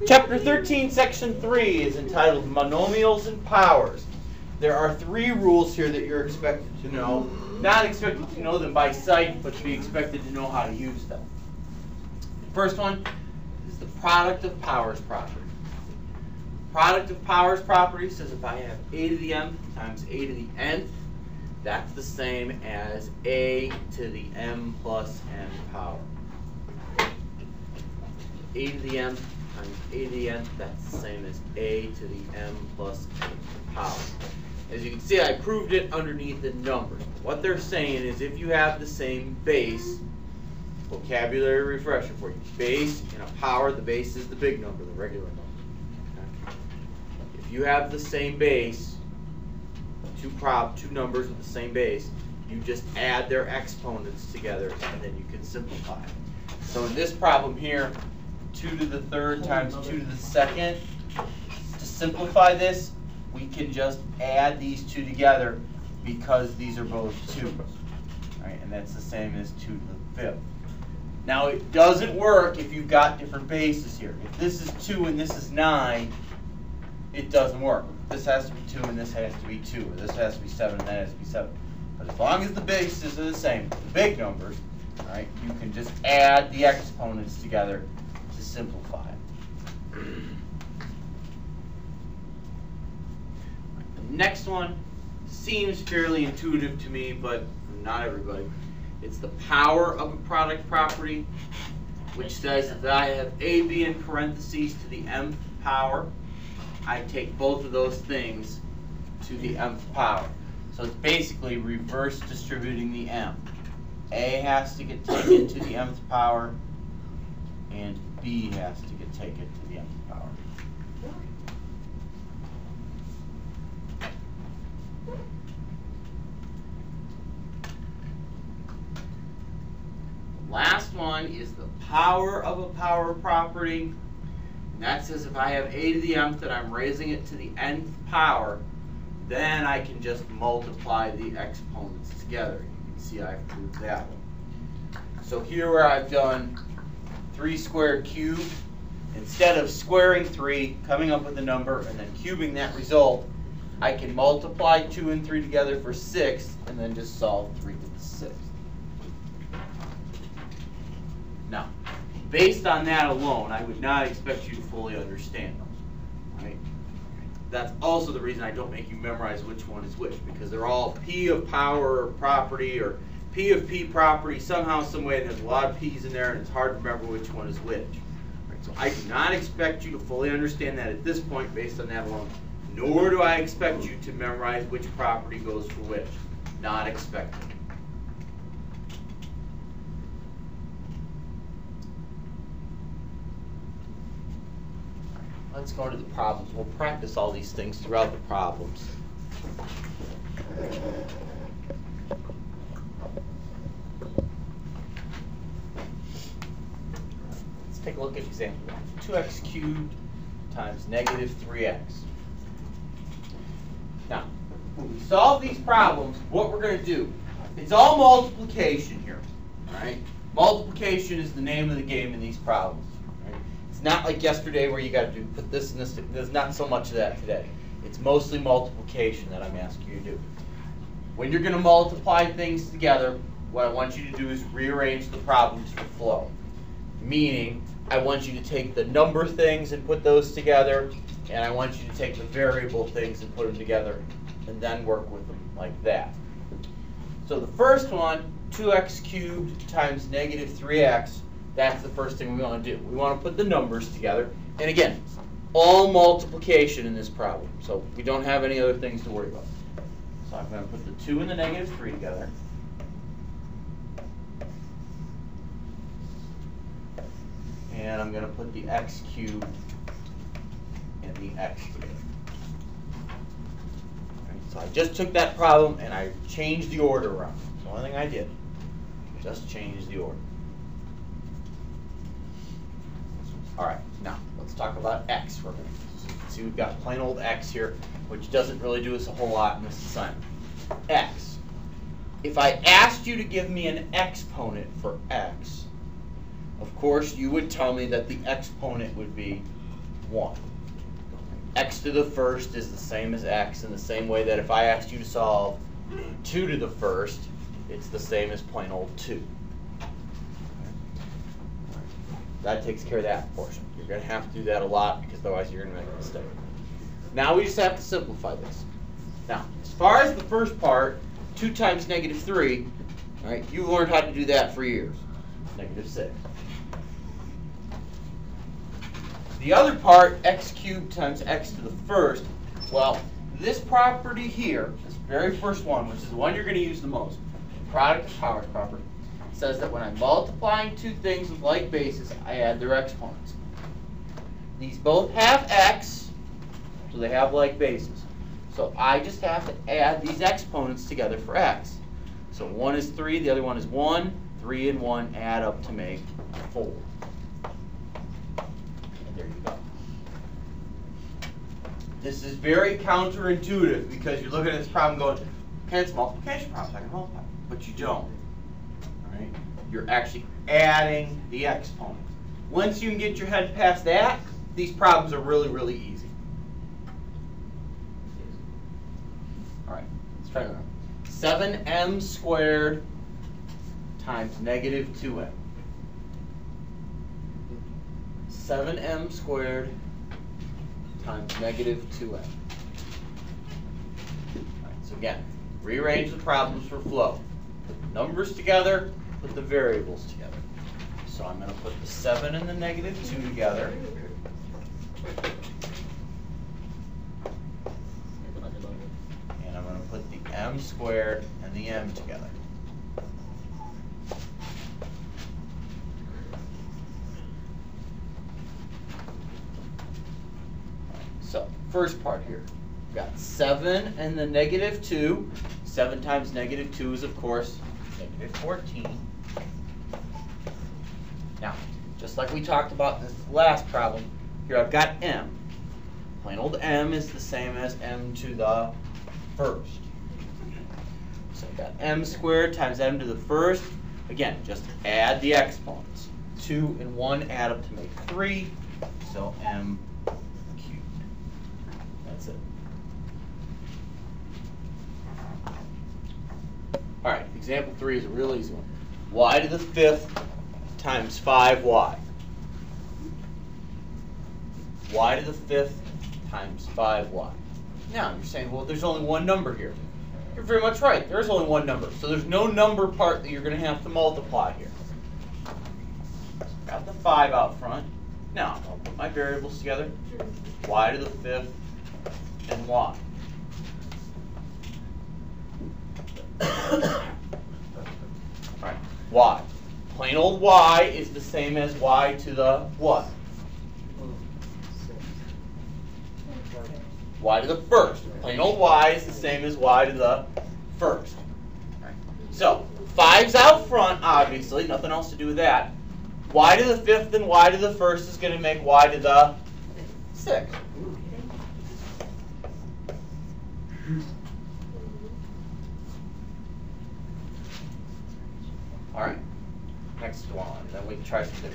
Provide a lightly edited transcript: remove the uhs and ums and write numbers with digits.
Chapter 13, Section 3 is entitled Monomials and Powers. There are 3 rules here that you're expected to know. Not expected to know them by sight, but to be expected to know how to use them. The first one is the product of powers property. Product of powers property says if I have a to the m times a to the nth, that's the same as a to the m plus n power. A to the m times a to the nth, that's the same as a to the m plus n power. As you can see, I proved it underneath the numbers. What they're saying is if you have the same base, vocabulary refresher for you, base and a power, the base is the big number, the regular number. Okay? If you have the same base, two numbers with the same base, you just add their exponents together and then you can simplify it. So in this problem here, 2 to the third times 2 to the second, to simplify this, we can just add these two together because these are both 2. Right? And that's the same as 2 to the fifth. Now it doesn't work if you've got different bases here. If this is 2 and this is 9, it doesn't work. This has to be 2 and this has to be 2. Or this has to be 7 and that has to be 7. But as long as the bases are the same, the big numbers, right, you can just add the exponents together to simplify it. The next one seems fairly intuitive to me, but not everybody. It's the power of a product property, which says that I have a, b in parentheses to the mth power. I take both of those things to the mth power. So it's basically reverse distributing the m. A has to get taken to the mth power, and b has to get taken to the mth power. Last one is the power of a power property. And that says if I have a to the mth and I'm raising it to the nth power, then I can just multiply the exponents together. You can see I've proved that one. So here where I've done 3 squared cubed, instead of squaring 3, coming up with a number, and then cubing that result, I can multiply 2 and 3 together for 6, and then just solve 3 to the 6th. Now, based on that alone, I would not expect you to fully understand those. Right? That's also the reason I don't make you memorize which one is which, because they're all P of power property or P of P property somehow, some way. There's a lot of P's in there, and it's hard to remember which one is which. Right? So I do not expect you to fully understand that at this point based on that alone, nor do I expect you to memorize which property goes for which. Not expected. Let's go to the problems. We'll practice all these things throughout the problems. Let's take a look at example 1. 2x cubed times negative 3x. Now, when we solve these problems, what we're going to do, it's all multiplication here. All right? Multiplication is the name of the game in these problems. It's not like yesterday where you got to put this and this. There's not so much of that today. It's mostly multiplication that I'm asking you to do. When you're going to multiply things together, what I want you to do is rearrange the problems for flow. Meaning, I want you to take the number things and put those together, and I want you to take the variable things and put them together, and then work with them like that. So the first one, 2x cubed times negative 3x, that's the first thing we want to do. We want to put the numbers together. And again, all multiplication in this problem. So we don't have any other things to worry about. So I'm going to put the 2 and the negative 3 together. And I'm going to put the x cubed and the x together. Right, so I just took that problem and I changed the order around. The only thing I did, just change the order. All right, now let's talk about x for a minute. See, we've got plain old x here, which doesn't really do us a whole lot in this assignment. X. If I asked you to give me an exponent for x, of course you would tell me that the exponent would be 1. X to the first is the same as x in the same way that if I asked you to solve 2 to the first, it's the same as plain old 2. That takes care of that portion. You're going to have to do that a lot because otherwise you're going to make a mistake. Now we just have to simplify this. Now, as far as the first part, 2 times negative 3, all right, you've learned how to do that for years. Negative 6. The other part, x cubed times x to the first, well, this property here, this very first one, which is the one you're going to use the most, product of powers property, says that when I'm multiplying two things with like bases, I add their exponents. These both have x, so they have like bases. So I just have to add these exponents together for x. So 1 is 3, the other one is 1. 3 and 1 add up to make 4. And there you go. This is very counterintuitive because you're looking at this problem going, okay, it's a multiplication problem, so I can multiply. But you don't. Right? You're actually adding the exponent. Once you can get your head past that, these problems are really, really easy. All right, let's try that. 7m squared times negative 2m. 7m squared times negative 2m. All right, so again, rearrange the problems for flow. Put the numbers together, put the variables together. So I'm going to put the 7 and the negative 2 together. And I'm going to put the m squared and the m together. So, first part here. We've got 7 and the negative 2. 7 times negative 2 is, of course, negative 14. Now, just like we talked about in this last problem, here I've got m. Plain old m is the same as m to the first. So I've got m squared times m to the first. Again, just add the exponents. 2 and 1 add up to make 3. So m cubed. That's it. All right, example 3 is a real easy one. Y to the 5th times 5y. Y to the 5th times 5y. Now, you're saying, well, there's only one number here. You're very much right. There's only one number. So there's no number part that you're going to have to multiply here. Got the 5 out front. Now, I'll put my variables together. Y to the 5th and y. All right, y. Plain old y is the same as y to the what? Y to the first. Plain old y is the same as y to the first. Right. So, 5's out front, obviously. Nothing else to do with that. Y to the 5th and y to the first is going to make y to the 6th. All right. Next one. Then we can try some different.